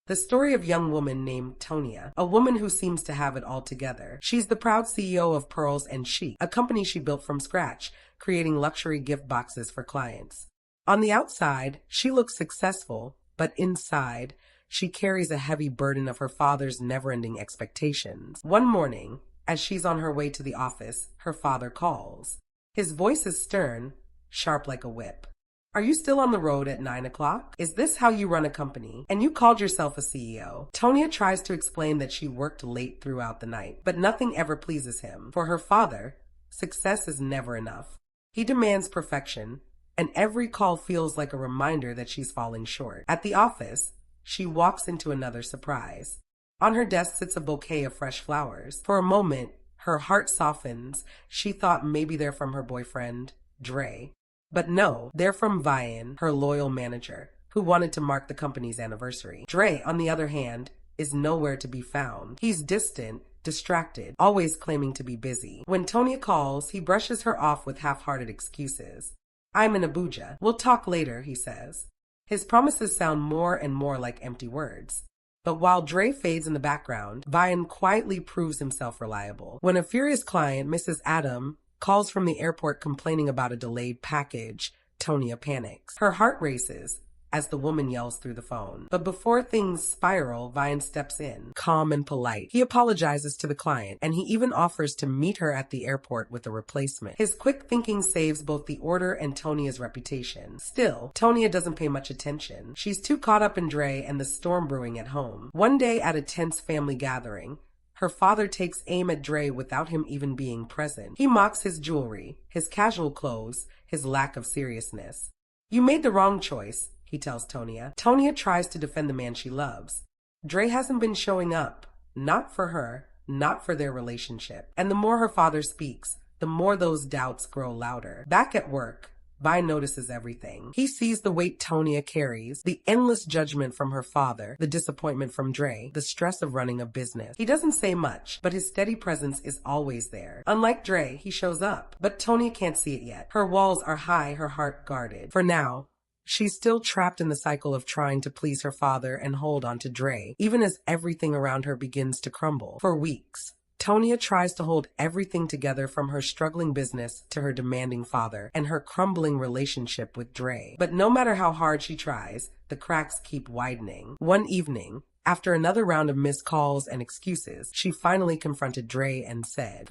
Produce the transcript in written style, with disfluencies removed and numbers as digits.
The story of a young woman named Tonia, a woman who seems to have it all together. She's the proud CEO of Pearls and Chic, a company she built from scratch, creating luxury gift boxes for clients. On the outside, she looks successful, but inside, she carries a heavy burden of her father's never-ending expectations. One morning, as she's on her way to the office, her father calls. His voice is stern, sharp like a whip. "Are you still on the road at 9 o'clock? Is this how you run a company? And you called yourself a CEO?" Tonia tries to explain that she worked late throughout the night, but nothing ever pleases him. For her father, success is never enough. He demands perfection, and every call feels like a reminder that she's falling short. At the office, she walks into another surprise. On her desk sits a bouquet of fresh flowers. For a moment, her heart softens. She thought maybe they're from her boyfriend, Dre. But no, they're from Vian, her loyal manager, who wanted to mark the company's anniversary. Dre, on the other hand, is nowhere to be found. He's distant, distracted, always claiming to be busy. When Tonia calls, he brushes her off with half-hearted excuses. "I'm in Abuja. We'll talk later," he says. His promises sound more and more like empty words. But while Dre fades in the background, Vian quietly proves himself reliable. When a furious client, Mrs. Adam, calls from the airport complaining about a delayed package, Tonia panics. Her heart races as the woman yells through the phone. But before things spiral, Vian steps in, calm and polite. He apologizes to the client, and he even offers to meet her at the airport with a replacement. His quick thinking saves both the order and Tonia's reputation. Still, Tonia doesn't pay much attention. She's too caught up in Dre and the storm brewing at home. One day at a tense family gathering, her father takes aim at Dre without him even being present. He mocks his jewelry, his casual clothes, his lack of seriousness. "You made the wrong choice," he tells Tonia. Tonia tries to defend the man she loves. Dre hasn't been showing up. Not for her, not for their relationship. And the more her father speaks, the more those doubts grow louder. Back at work, Vi notices everything. He sees the weight Tonia carries, the endless judgment from her father, the disappointment from Dre, the stress of running a business. He doesn't say much, but his steady presence is always there. Unlike Dre, he shows up. But Tonia can't see it yet. Her walls are high, her heart guarded. For now, she's still trapped in the cycle of trying to please her father and hold on to Dre, even as everything around her begins to crumble. For weeks, Tonia tries to hold everything together, from her struggling business to her demanding father and her crumbling relationship with Dre. But no matter how hard she tries, the cracks keep widening. One evening, after another round of missed calls and excuses, she finally confronted Dre and said,